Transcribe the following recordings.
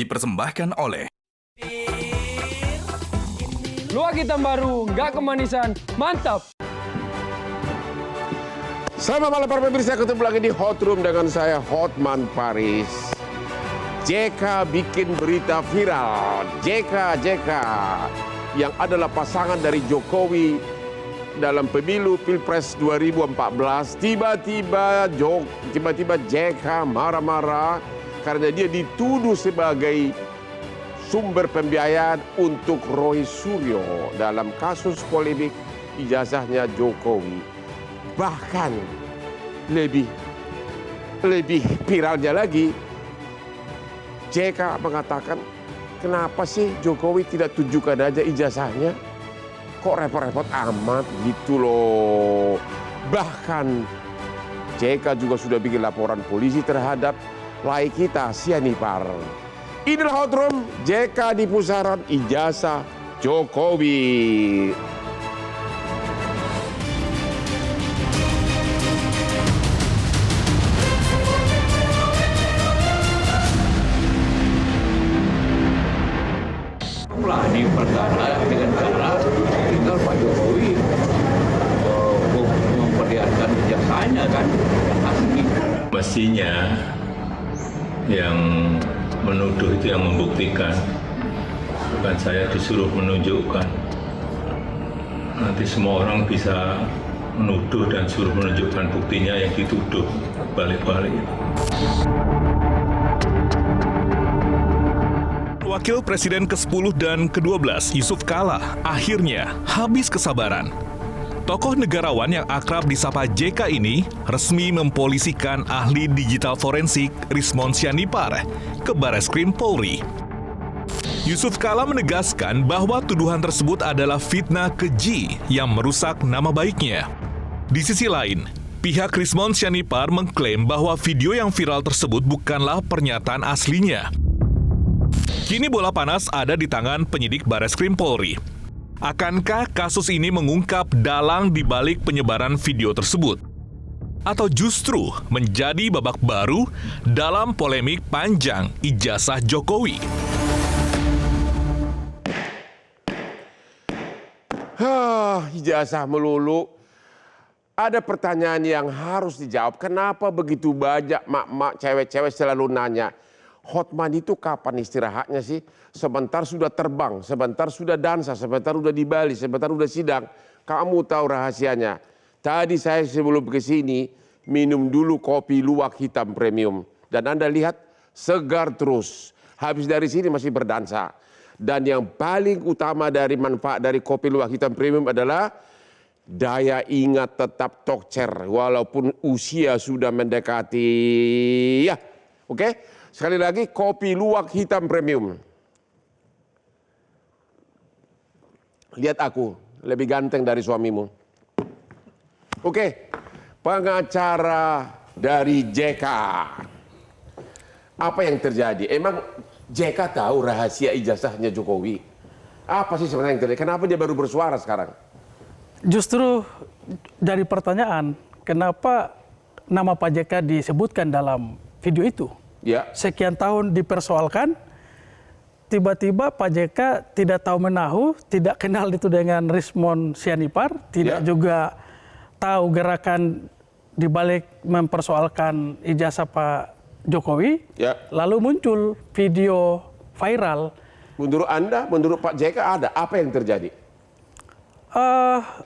dipersembahkan oleh Luwak hitam baru, nggak kemanisan, mantap. Selamat malam para pemirsa, ketemu lagi di Hot Room dengan saya Hotman Paris. JK bikin berita viral. JK yang adalah pasangan dari Jokowi dalam pemilu Pilpres 2014. Tiba-tiba JK marah-marah karena dia dituduh sebagai sumber pembiayaan untuk Roy Suryo dalam kasus polemik ijazahnya Jokowi. Bahkan lebih viralnya lagi, JK mengatakan, kenapa sih Jokowi tidak tunjukkan aja ijazahnya? Kok repot-repot amat gitu loh. Bahkan JK juga sudah bikin laporan polisi terhadap lai kita Sianipar. Inilah Hot Room, JK di pusaran ijazah Jokowi. Di perkara dengan cara tinggal Pak Jokowi memperlihatkan ijazahnya kan yang asli. Mestinya yang menuduh itu yang membuktikan, bukan saya disuruh menunjukkan. Nanti semua orang bisa menuduh dan suruh menunjukkan buktinya yang dituduh balik-balik. Wakil Presiden ke-10 dan ke-12 Yusuf Kala akhirnya habis kesabaran. Tokoh negarawan yang akrab disapa JK ini resmi mempolisikan ahli digital forensik Rismon Sianipar ke Bareskrim Polri. Yusuf Kala menegaskan bahwa tuduhan tersebut adalah fitnah keji yang merusak nama baiknya. Di sisi lain, pihak Rismon Sianipar mengklaim bahwa video yang viral tersebut bukanlah pernyataan aslinya. Kini bola panas ada di tangan penyidik Bareskrim Polri. Akankah kasus ini mengungkap dalang di balik penyebaran video tersebut? Atau justru menjadi babak baru dalam polemik panjang ijazah Jokowi? Ijazah melulu. Ada pertanyaan yang harus dijawab. Kenapa begitu banyak mak-mak cewek-cewek selalu nanya, Hotman itu kapan istirahatnya sih? Sebentar sudah terbang, sebentar sudah dansa, sebentar sudah di Bali, sebentar sudah sidang. Kamu tahu rahasianya. Tadi saya sebelum ke sini minum dulu kopi luwak hitam premium. Dan Anda lihat segar terus. Habis dari sini masih berdansa. Dan yang paling utama dari manfaat dari kopi luwak hitam premium adalah daya ingat tetap tokcer. Walaupun usia sudah mendekati. Ya, oke? Sekali lagi, kopi luwak hitam premium. Lihat aku, lebih ganteng dari suamimu. Oke, pengacara dari JK. Apa yang terjadi? Emang JK tahu rahasia ijazahnya Jokowi? Apa sih sebenarnya yang terjadi? Kenapa dia baru bersuara sekarang? Justru dari pertanyaan, kenapa nama Pak JK disebutkan dalam video itu? Ya. Sekian tahun dipersoalkan, tiba-tiba Pak JK tidak tahu menahu, tidak kenal itu dengan Rismon Sianipar, tidak juga tahu gerakan dibalik mempersoalkan ijazah Pak Jokowi. Ya. Lalu muncul video viral. Menurut Anda, menurut Pak JK ada apa yang terjadi?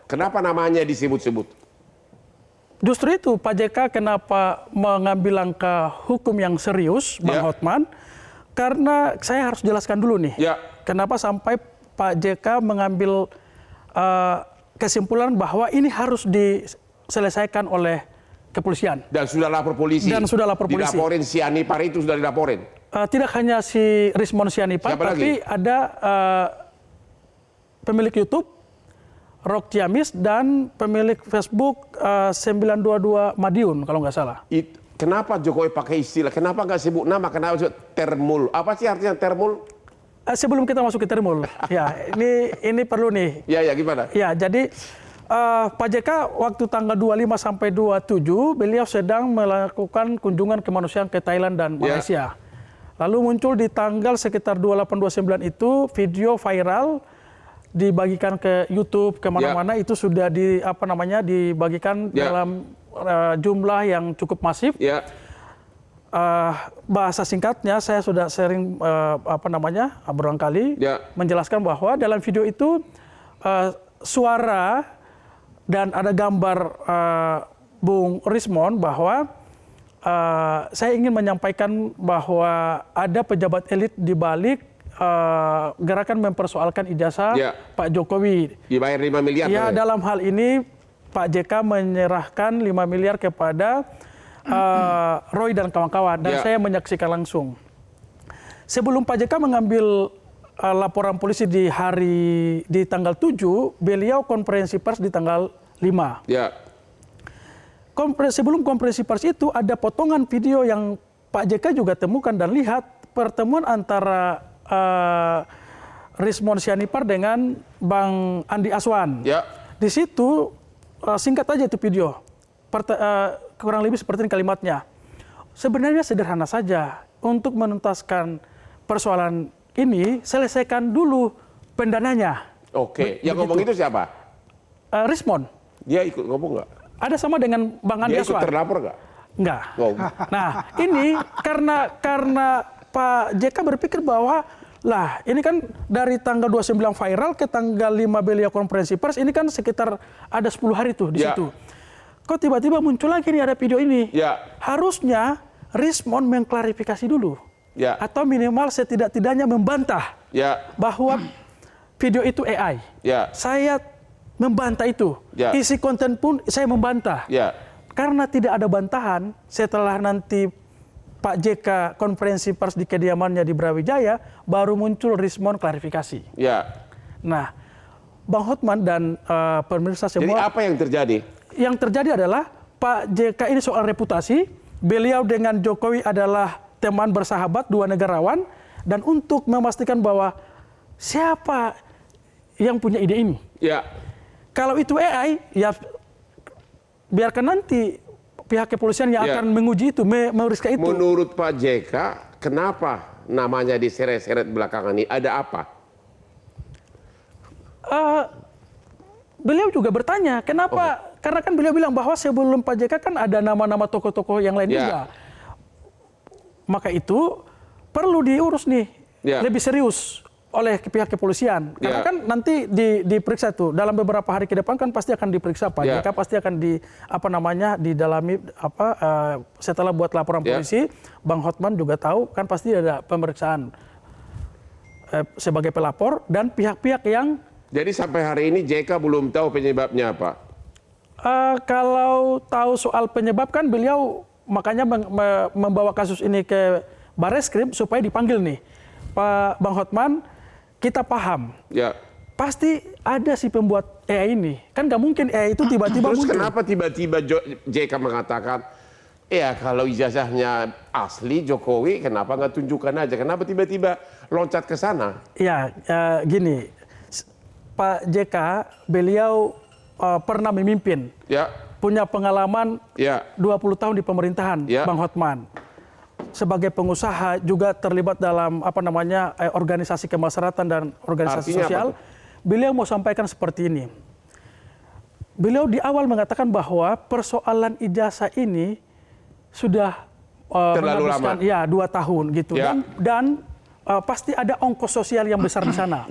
Kenapa namanya disebut-sebut? Justru itu Pak JK kenapa mengambil langkah hukum yang serius, Bang Hotman? Karena saya harus jelaskan dulu nih, kenapa sampai Pak JK mengambil kesimpulan bahwa ini harus diselesaikan oleh kepolisian. Dan sudah lapor polisi. Dilaporin Sianipar itu sudah dilaporin. Tidak hanya si Rismon Sianipar, tapi ada pemilik YouTube Rock Ciamis dan pemilik Facebook 922 Madiun kalau nggak salah. Kenapa Jokowi pakai istilah? Kenapa nggak sebut nama? Kenapa sebut termul? Apa sih artinya termul? Sebelum kita masuk ke termul, ya ini perlu nih. Ya gimana? Ya jadi Pak JK waktu tanggal 25 sampai 27 beliau sedang melakukan kunjungan kemanusiaan ke Thailand dan Malaysia. Lalu muncul di tanggal sekitar 28-29 itu video viral dibagikan ke YouTube kemana-mana, itu sudah dibagikan dalam jumlah yang cukup masif. Bahasa singkatnya saya sudah sering berulang kali menjelaskan bahwa dalam video itu suara dan ada gambar Bung Rismon bahwa saya ingin menyampaikan bahwa ada pejabat elit di balik gerakan mempersoalkan ijazah Pak Jokowi. Dibayar 5 miliar. Ya, dalam hal ini Pak JK menyerahkan 5 miliar kepada Roy dan kawan-kawan, dan saya menyaksikan langsung. Sebelum Pak JK mengambil laporan polisi di tanggal 7, beliau konferensi pers di tanggal 5. Sebelum konferensi pers itu ada potongan video yang Pak JK juga temukan dan lihat pertemuan antara Rismon Sianipar dengan Bang Andi Aswan. Di situ singkat aja itu video, kurang lebih seperti ini kalimatnya. Sebenarnya sederhana saja, untuk menuntaskan persoalan ini selesaikan dulu pendananya. Oke, yang ngomong itu siapa? Rismon. Dia ikut ngomong nggak? Ada sama dengan Bang Andi Aswan. Dia ikut terlapor nggak? Enggak. Oh. Nah, ini karena Pak JK berpikir bahwa lah ini kan dari tanggal 29 viral ke tanggal 5 beliau konferensi pers, ini kan sekitar ada 10 hari tuh di situ. Kok tiba-tiba muncul lagi nih ada video ini? Harusnya Rismon mengklarifikasi dulu. Atau minimal setidak-tidaknya membantah bahwa video itu AI. Saya membantah itu. Isi konten pun saya membantah. Karena tidak ada bantahan, setelah nanti Pak JK konferensi pers di kediamannya di Brawijaya, baru muncul Rismon klarifikasi. Nah, Bang Hotman dan pemirsa semua. Jadi apa yang terjadi? Yang terjadi adalah Pak JK ini soal reputasi, beliau dengan Jokowi adalah teman bersahabat, dua negarawan, dan untuk memastikan bahwa siapa yang punya ide ini. Kalau itu AI, ya biarkan nanti pihak kepolisian yang akan menguji itu, memeriksa itu. Menurut Pak JK, kenapa namanya diseret-seret belakangan ini? Ada apa? Beliau juga bertanya, kenapa? Karena kan beliau bilang bahwa sebelum Pak JK kan ada nama-nama tokoh-tokoh yang lain juga. Maka itu perlu diurus nih, lebih serius oleh pihak kepolisian. Karena kan nanti diperiksa tuh dalam beberapa hari ke depan kan pasti akan diperiksa Pak JK, pasti akan didalami setelah buat laporan polisi. Bang Hotman juga tahu kan pasti ada pemeriksaan sebagai pelapor dan pihak-pihak yang. Jadi sampai hari ini JK belum tahu penyebabnya apa? Kalau tahu soal penyebab kan beliau makanya membawa kasus ini ke Barreskrim supaya dipanggil nih Pak Bang Hotman. Kita paham, pasti ada si pembuat AI ini. Kan nggak mungkin AI itu tiba-tiba muncul. Terus kenapa tiba-tiba JK mengatakan, kalau ijazahnya asli Jokowi, kenapa nggak tunjukkan aja? Kenapa tiba-tiba loncat ke sana? Gini, Pak JK, beliau pernah memimpin, punya pengalaman 20 tahun di pemerintahan, Bang Hotman. Sebagai pengusaha juga terlibat dalam organisasi kemasyarakatan dan organisasi sosial. Beliau mau sampaikan seperti ini. Beliau di awal mengatakan bahwa persoalan ijazah ini sudah terlalu lama. 2 tahun gitu. Dan pasti ada ongkos sosial yang besar di sana.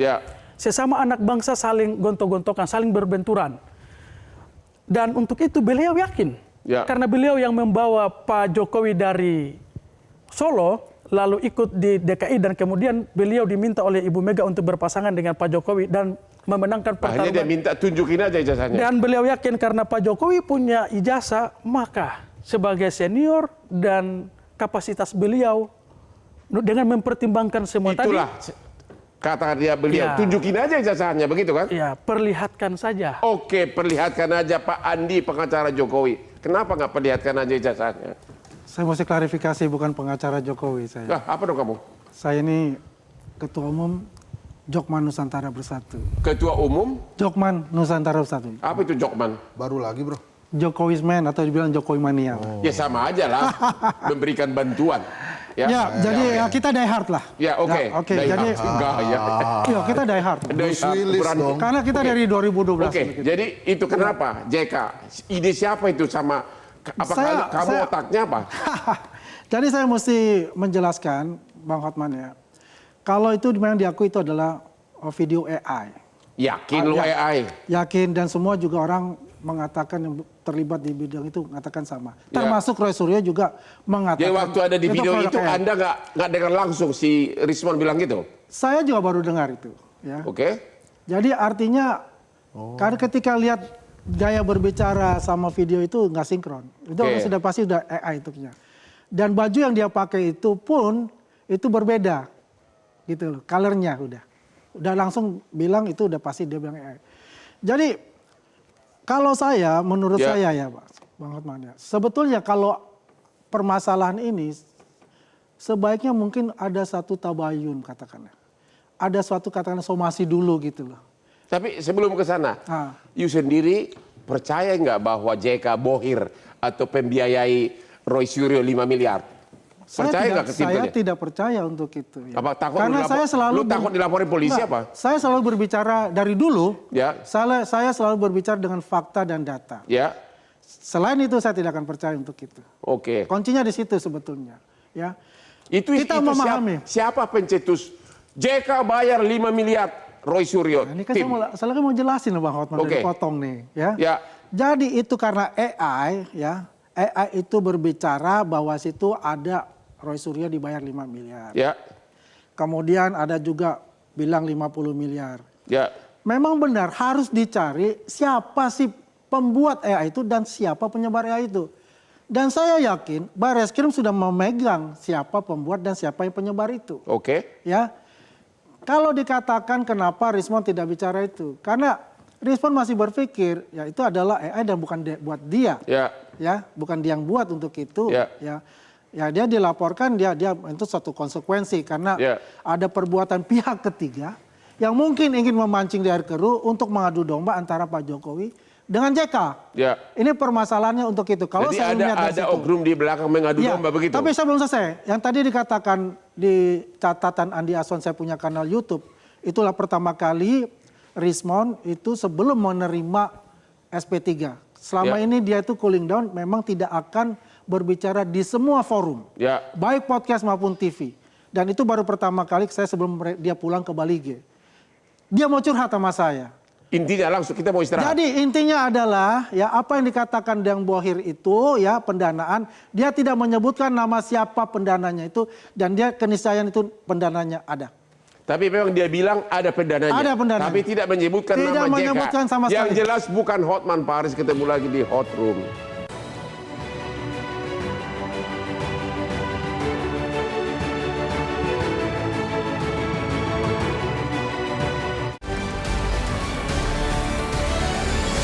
Sesama anak bangsa saling gontok-gontokan, saling berbenturan. Dan untuk itu beliau yakin. Karena beliau yang membawa Pak Jokowi dari Solo, lalu ikut di DKI dan kemudian beliau diminta oleh Ibu Mega untuk berpasangan dengan Pak Jokowi dan memenangkan pertarungan. Akhirnya dia minta tunjukin aja ijazahnya. Dan beliau yakin karena Pak Jokowi punya ijazah, maka sebagai senior dan kapasitas beliau dengan mempertimbangkan semua Itulah kata dia beliau, tunjukin aja ijazahnya, begitu kan? Iya, perlihatkan saja. Oke, perlihatkan aja Pak Andi, pengacara Jokowi. Kenapa nggak perlihatkan aja ijazahnya? Saya mesti klarifikasi, bukan pengacara Jokowi saya. Apa dong kamu? Saya ini Ketua Umum Jokman Nusantara Bersatu. Ketua Umum? Jokman Nusantara Bersatu. Apa itu Jokman? Baru lagi bro. Jokowisman atau dibilang Jokowi Mania. Ya sama aja lah, memberikan bantuan. Ya, jadi ya, kita die hard lah. Ya, oke. Ya, oke, jadi iya, kita die hard. Karena kita dari 2012. Oke, jadi itu kenapa JK? Ide siapa itu sama kamu otaknya apa? Jadi saya mesti menjelaskan Bang Hotman ya. Kalau itu memang diakui itu adalah video AI. Yakin lu AI? Yakin, dan semua juga orang mengatakan yang terlibat di bidang itu mengatakan sama. Termasuk Roy Suryo juga mengatakan. Jadi waktu ada di video itu AI. Anda nggak dengar langsung si Rismon bilang gitu? Saya juga baru dengar itu. Ya. Oke. Jadi artinya karena ketika lihat gaya berbicara sama video itu nggak sinkron. Itu sudah pasti udah AI itu-nya. Dan baju yang dia pakai itu pun itu berbeda. Gitu loh, colornya udah langsung bilang itu udah pasti dia bilang AI. Jadi kalau saya, menurut saya ya Pak, Bang Hotman ya, sebetulnya kalau permasalahan ini sebaiknya mungkin ada satu tabayun katakanlah. Ada suatu katakanlah somasi dulu gitu loh. Tapi sebelum ke sana, you sendiri percaya nggak bahwa JK bohir atau pembiayai Roy Suryo 5 miliar? Percaya nggak saya tidak percaya untuk itu. Ya. Apa takut? Karena saya selalu takut dilaporin polisi apa? Saya selalu berbicara dari dulu. Ya. Saya selalu berbicara dengan fakta dan data. Ya. Selain itu saya tidak akan percaya untuk itu. Oke. Kuncinya di situ sebetulnya. Ya. Kita memahami. Siapa pencetus? JK bayar 5 miliar Roy Suryo. Nah, ini kan saya mau jelasin Bang Hotman, dari potong nih. Ya. Jadi itu karena AI ya. AI itu berbicara bahwa situ ada Roy Suryo dibayar 5 miliar. Ya. Kemudian ada juga bilang 50 miliar. Ya. Memang benar harus dicari siapa sih pembuat AI itu dan siapa penyebar AI itu. Dan saya yakin Barreskrim sudah memegang siapa pembuat dan siapa yang penyebar itu. Oke. Ya. Kalau dikatakan kenapa Rismon tidak bicara itu? Karena Rismon masih berpikir ya itu adalah AI dan bukan buat dia. Ya, bukan dia yang buat untuk itu. Ya dia dilaporkan dia itu suatu konsekuensi karena ada perbuatan pihak ketiga yang mungkin ingin memancing di air keruh untuk mengadu domba antara Pak Jokowi dengan JK. Ini permasalahannya untuk itu. Kalau jadi saya ada oknum di belakang mengadu domba begitu. Tapi saya belum selesai. Yang tadi dikatakan di catatan Andi Aswan saya punya kanal YouTube, itulah pertama kali Rismon itu sebelum menerima SP3. Selama ini dia itu cooling down, memang tidak akan berbicara di semua forum. Baik podcast maupun TV. Dan itu baru pertama kali saya sebelum dia pulang ke Bali G. Dia mau curhat sama saya. Intinya langsung kita mau istirahat. Jadi intinya adalah ya apa yang dikatakan Dang Bohir itu ya pendanaan. Dia tidak menyebutkan nama siapa pendananya itu. Dan dia keniscayaan itu pendananya ada. Tapi memang dia bilang ada pendananya. Ada pendananya. Tapi tidak menyebutkan nama JK. Sama yang sekali. jelas bukan Hotman Paris ketemu lagi di Hot Room.